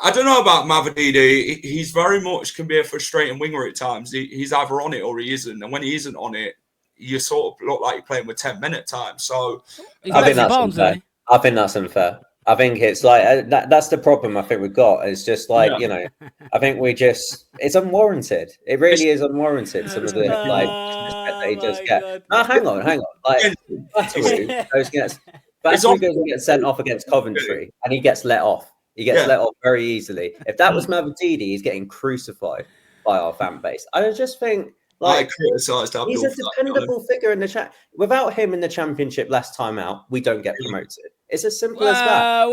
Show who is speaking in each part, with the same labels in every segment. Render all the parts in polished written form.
Speaker 1: I don't know about Mavididi. He's very much can be a frustrating winger at times. He's either on it or he isn't. And when he isn't on it, you sort of look like you're playing with 10-minute time. So
Speaker 2: He's
Speaker 3: I think
Speaker 2: Leslie
Speaker 3: that's
Speaker 2: Barnes,
Speaker 3: unfair.
Speaker 2: isn't he?
Speaker 3: I think that's unfair. I think it's like that's the problem I think we've got. It's just like,
Speaker 1: Yeah.
Speaker 3: you know, I think it's unwarranted. It really is unwarranted. Some of the like disrespect that he does get.
Speaker 2: God.
Speaker 3: No, hang on. Like Battery goes and gets sent off against Coventry, and he gets let off. He gets let off very easily. If that was Mavididi, he's getting crucified by our fan base. I just think like
Speaker 1: I criticised Abdul.
Speaker 3: he's a dependable figure in the chat. Without him in the championship last time out, we don't get promoted. It's as simple as that.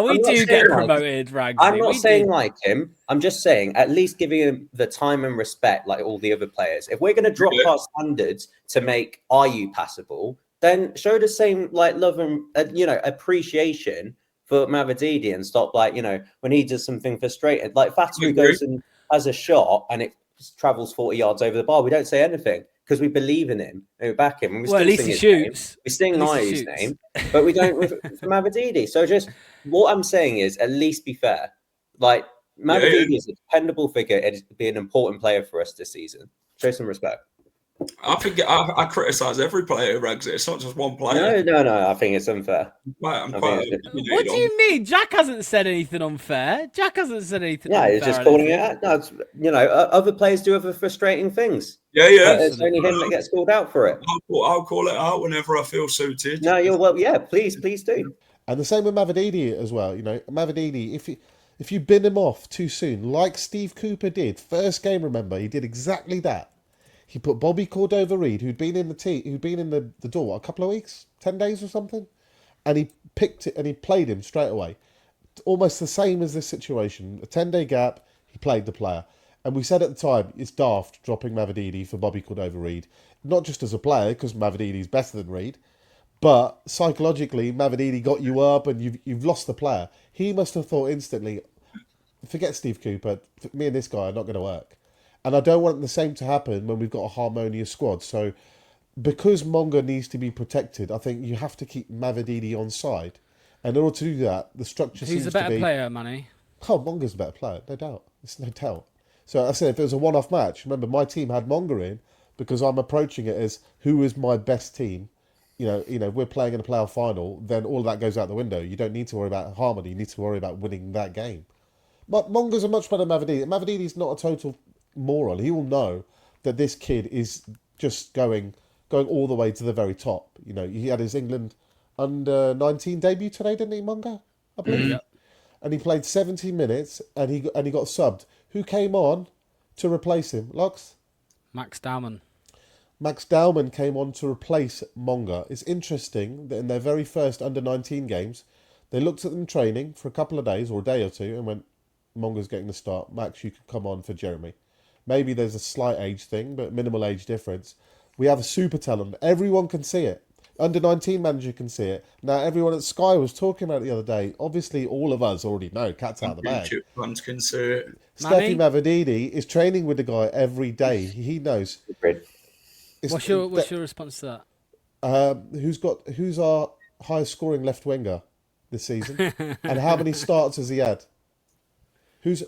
Speaker 2: We do get promoted, Ragsy.
Speaker 3: I'm not saying like him. I'm just saying at least giving him the time and respect like all the other players. If we're going to drop our standards to make RU passable, then show the same like love and appreciation for Mavididi and stop like when he does something frustrated. Like Fatru goes and has a shot and it travels 40 yards over the bar. We don't say anything because we believe in him and we back him. And we
Speaker 2: at least he shoots.
Speaker 3: We sing Nayu's name, but we don't with Mavididi. So just what I'm saying is at least be fair. Like Mavididi is a dependable figure and be an important player for us this season. Show some respect.
Speaker 1: I think I criticise every player, Rags. It's not just one player.
Speaker 3: No. I think it's unfair.
Speaker 1: What
Speaker 2: do you mean? Jack hasn't said anything unfair. Jack hasn't said anything.
Speaker 3: Yeah, he's just calling it out. No, other players do other frustrating things.
Speaker 1: Yeah.
Speaker 3: It's only him that gets called out for it.
Speaker 1: I'll call it out whenever I feel suited.
Speaker 3: No, please do.
Speaker 4: And the same with Mavididi as well. Mavididi, if you bin him off too soon, like Steve Cooper did, first game, remember, he did exactly that. He put Bobby Cordova-Reid, who'd been in the door, a couple of weeks, 10 days or something, and he picked it and he played him straight away. Almost the same as this situation. A 10-day gap, he played the player. And we said at the time, it's daft dropping Mavididi for Bobby Cordova-Reid. Not just as a player, because Mavididi's better than Reid, but psychologically, Mavididi got you up and you've lost the player. He must have thought instantly, forget Steve Cooper, me and this guy are not going to work. And I don't want the same to happen when we've got a harmonious squad. So because Monga needs to be protected, I think you have to keep Mavididi on side. And in order to do that, the structure seems to be...
Speaker 2: He's a better player, Manny.
Speaker 4: Oh, Monga's a better player, no doubt. It's no doubt. So I said, if it was a one-off match, remember, my team had Monga in because I'm approaching it as who is my best team. If we're playing in a playoff final, then all of that goes out the window. You don't need to worry about harmony. You need to worry about winning that game. But Monga's a much better Mavididi. Mavididi's not a total moron. He will know that this kid is just going all the way to the very top. He had his England under-19 debut today, didn't he, Monga? I believe.
Speaker 2: Yeah.
Speaker 4: And he played 70 minutes and he got subbed. Who came on to replace him? Locks?
Speaker 2: Max Dowman.
Speaker 4: Max Dowman came on to replace Monga. It's interesting that in their very first under-19 games, they looked at them training for a couple of days or a day or two and went, Monga's getting the start. Max, you can come on for Jeremy. Maybe there's a slight age thing, but minimal age difference. We have a super talent. Everyone can see it. Under-19 manager can see it. Now, everyone at Sky was talking about it the other day. Obviously, all of us already know. Cat's out of the bag.
Speaker 1: Fans can see it.
Speaker 4: Steffi Mavididi is training with the guy every day. He knows.
Speaker 2: What's your response to
Speaker 4: that? Who's our highest scoring left winger this season? And how many starts has he had?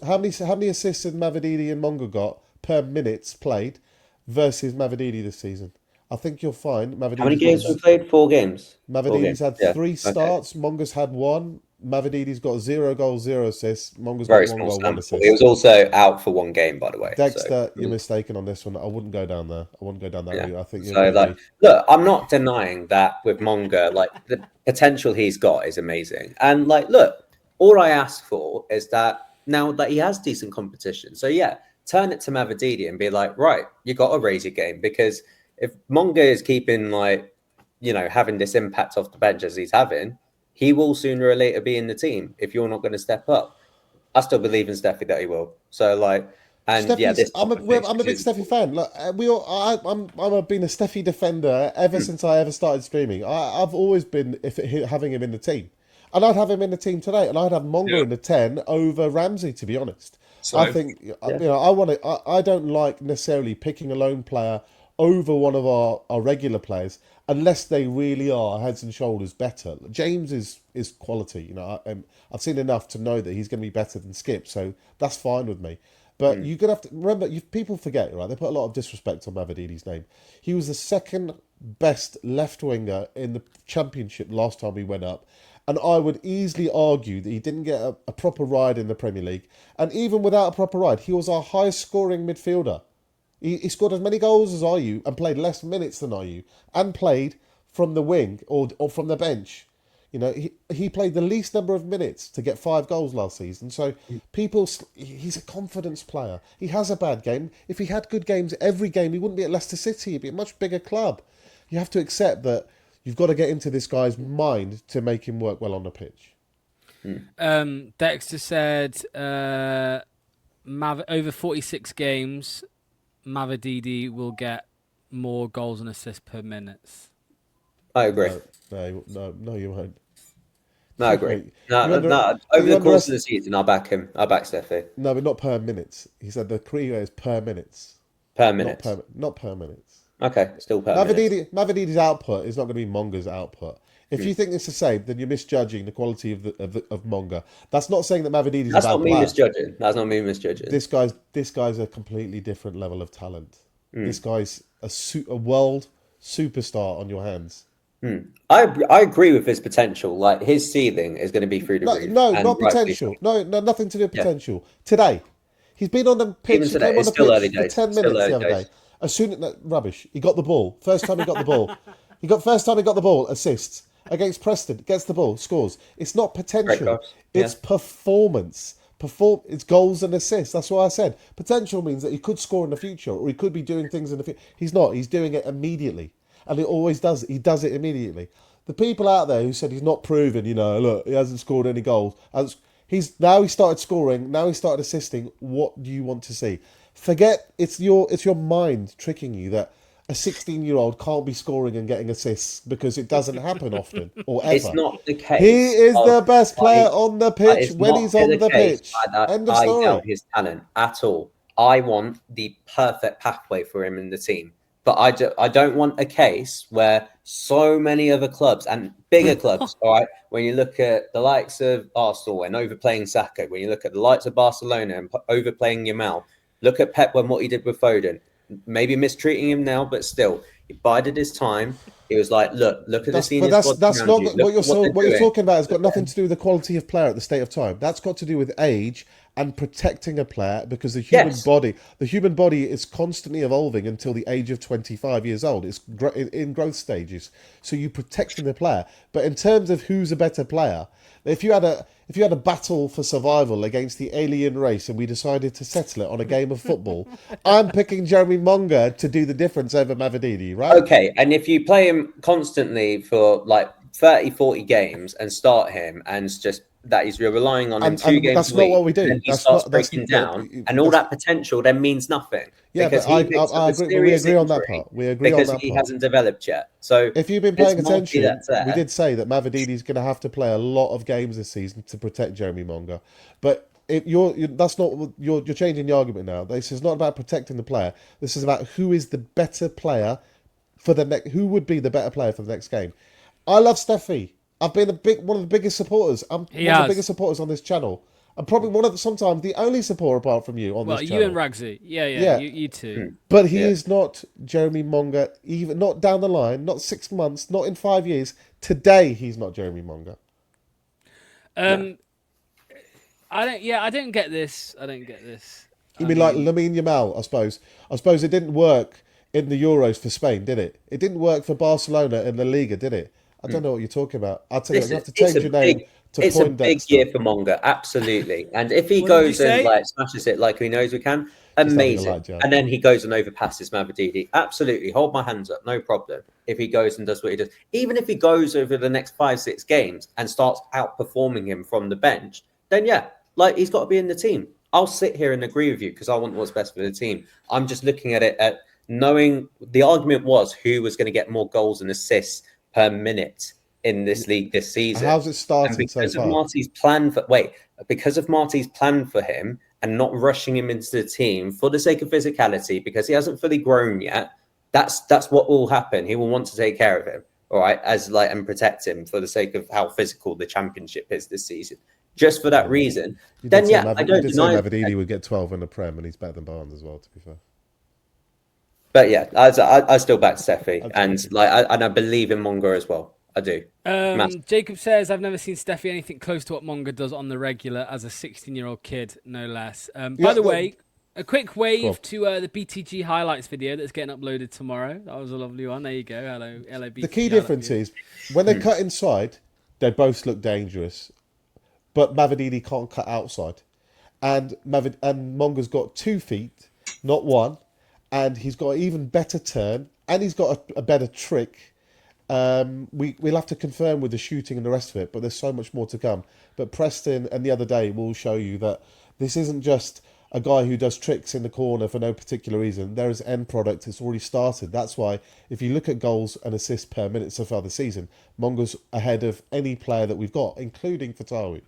Speaker 4: How many assists has Mavididi and Monga got per minutes played versus Mavididi this season? I think you'll find Mavididi.
Speaker 3: How many games have we played? 4 games.
Speaker 4: Mavididi's had 3 starts. Okay. Monga's had 1. Mavididi's got 0 goals, 0 assists. Monga's got 1 goal, 1 assist.
Speaker 3: He was also out for 1 game, by the way.
Speaker 4: Dexter, you're mistaken on this one. I wouldn't go down there. I wouldn't go down that route. I think
Speaker 3: look, I'm not denying that with Monga, like the potential he's got is amazing. And look, all I ask for is that now that he has decent competition. So turn it to Mavididi and be like, right, you got to raise your game, because if Monga is keeping having this impact off the bench as he's having, he will sooner or later be in the team if you're not going to step up. I still believe in Steffi that he will. So I'm a big
Speaker 4: Steffi fan. I've been a Steffi defender ever since I ever started streaming. I've always been having him in the team. And I'd have him in the team today, and I'd have Monga in the 10 over Ramsey, to be honest. So, I think I don't like necessarily picking a lone player over one of our regular players. unless they really are heads and shoulders better. James is quality. You know, I've seen enough to know that he's going to be better than Skip, so that's fine with me. But you're going to have to remember, people forget, right? They put a lot of disrespect on Mavididi's name. He was the second best left winger in the Championship last time he went up. And I would easily argue that he didn't get a proper ride in the Premier League. And even without a proper ride, he was our highest scoring midfielder. He scored as many goals as IU and played less minutes than IU and played from the wing or from the bench. You know, he played the least number of minutes to get 5 goals last season. So he's a confidence player. He has a bad game. If he had good games every game, he wouldn't be at Leicester City. He'd be a much bigger club. You have to accept that you've got to get into this guy's mind to make him work well on the pitch.
Speaker 2: Dexter said over 46 games, Mavididi will get more goals and assists per minute.
Speaker 3: I agree.
Speaker 4: No, you won't.
Speaker 3: No, I agree. Over the course of the season, I'll back him. I'll back Steffi.
Speaker 4: No, but not per minutes. He said the criteria is per minutes.
Speaker 3: Per minute.
Speaker 4: Not per minutes.
Speaker 3: Okay, still per minute.
Speaker 4: Mavididi's output is not going to be Monga's output. If you think it's the same, then you're misjudging the quality of Monga. That's not saying that Mavididi's a bad player.
Speaker 3: That's not me misjudging.
Speaker 4: This guy's a completely different level of talent. This guy's a world superstar on your hands.
Speaker 3: I agree with his potential. Like, his ceiling is going to be through the roof.
Speaker 4: No, not potential. No, nothing to do with potential. Today, he's been on the pitch. He came on the pitch for 10 minutes the other day. As soon as rubbish, he got the ball. First time he got the ball. First time he got the ball, assists. Against Preston, gets the ball, scores. It's not potential. It's performance. It's goals and assists. That's why I said potential means that he could score in the future or he could be doing things in the future. He's not. He's doing it immediately. And he always does. He does it immediately. The people out there who said he's not proven, look, he hasn't scored any goals. He started scoring. Now he started assisting. What do you want to see? Forget it's your mind tricking you that a 16-year-old can't be scoring and getting assists because it doesn't happen often or ever.
Speaker 3: It's not the case.
Speaker 4: He is the best player on the pitch when he's on the pitch. End of story.
Speaker 3: I doubt his talent at all. I want the perfect pathway for him in the team. But I don't want a case where so many other clubs and bigger clubs, all right, when you look at the likes of Arsenal and overplaying Saka, when you look at the likes of Barcelona and overplaying Yamal, look at Pep and what he did with Foden. Maybe mistreating him now, but still, he bided his time. He was like, look at the senior squad. That's not
Speaker 4: what you're talking about. Has got nothing to do with the quality of player at the state of time. That's got to do with age and protecting a player because the human body is constantly evolving until the age of 25 years old. It's in growth stages. So you protecting the player. But in terms of who's a better player, if you had a battle for survival against the alien race and we decided to settle it on a game of football, I'm picking Jeremy Monga to do the difference over Mavididi, right?
Speaker 3: Okay, and if you play him constantly for like 30, 40 games and start him and just that you're relying on him 2 games
Speaker 4: that's
Speaker 3: a week,
Speaker 4: not what we do.
Speaker 3: and he starts breaking down, and all that potential then means nothing.
Speaker 4: Yeah,
Speaker 3: because
Speaker 4: I agree. We agree on that part. We agree on that part.
Speaker 3: Because he hasn't developed yet. So
Speaker 4: if you've been paying attention, we did say that Mavididi's going to have to play a lot of games this season to protect Jeremy Monga. But that's not you're changing the argument now. This is not about protecting the player. This is about who is the better player for the next. Who would be the better player for the next game? I love Steffi. I've been one of the biggest supporters. I'm one of the biggest supporters on this channel. I'm probably sometimes the only supporter apart from you on this channel.
Speaker 2: Well, you and Ragsy. Yeah. You two.
Speaker 4: But he is not Jeremy Monga, even not down the line, not 6 months, not in 5 years. Today, he's not Jeremy Monga.
Speaker 2: I don't get this.
Speaker 4: You mean like Lamine Yamal, I suppose. I suppose it didn't work in the Euros for Spain, did it? It didn't work for Barcelona in La Liga, did it? I don't know what you're talking about. I'll tell you, you have to change your name to
Speaker 3: It's a big year for Monga, absolutely. And if he goes and smashes it like he knows we can, amazing. And then he goes and overpasses Mavididi, absolutely. Hold my hands up, no problem. If he goes and does what he does, even if he goes over the next 5-6 games and starts outperforming him from the bench, then he's got to be in the team. I'll sit here and agree with you because I want what's best for the team. I'm just looking at it at knowing the argument was who was going to get more goals and assists per minute in this league this season.
Speaker 4: How's it started
Speaker 3: because
Speaker 4: so far?
Speaker 3: Because of Marty's plan for him and not rushing him into the team for the sake of physicality, because he hasn't fully grown yet, That's what will happen. He will want to take care of him, all right, and protect him for the sake of how physical the championship is this season. Just for that reason,
Speaker 4: You
Speaker 3: then
Speaker 4: did say
Speaker 3: yeah, I don't
Speaker 4: you did say
Speaker 3: deny.
Speaker 4: Mavididi would get 12 in the Prem, and he's better than Barnes as well. To be fair,
Speaker 3: But yeah, I still back Steffi, and I believe in Monga as well. I do.
Speaker 2: Jacob says, I've never seen Steffi anything close to what Monga does on the regular as a 16-year-old kid, no less. By the way, a quick wave to the BTG highlights video that's getting uploaded tomorrow. That was a lovely one. There you go. Hello, BTG.
Speaker 4: The key difference is when they cut inside, they both look dangerous, but Mavididi can't cut outside, and Monga's got 2 feet, not one, and he's got an even better turn, and he's got a better trick. We'll have to confirm with the shooting and the rest of it, but there's so much more to come. But Preston and the other day will show you that this isn't just a guy who does tricks in the corner for no particular reason. There is end product. It's already started. That's why if you look at goals and assists per minute so far this season, Monga's ahead of any player that we've got, including Fatawi.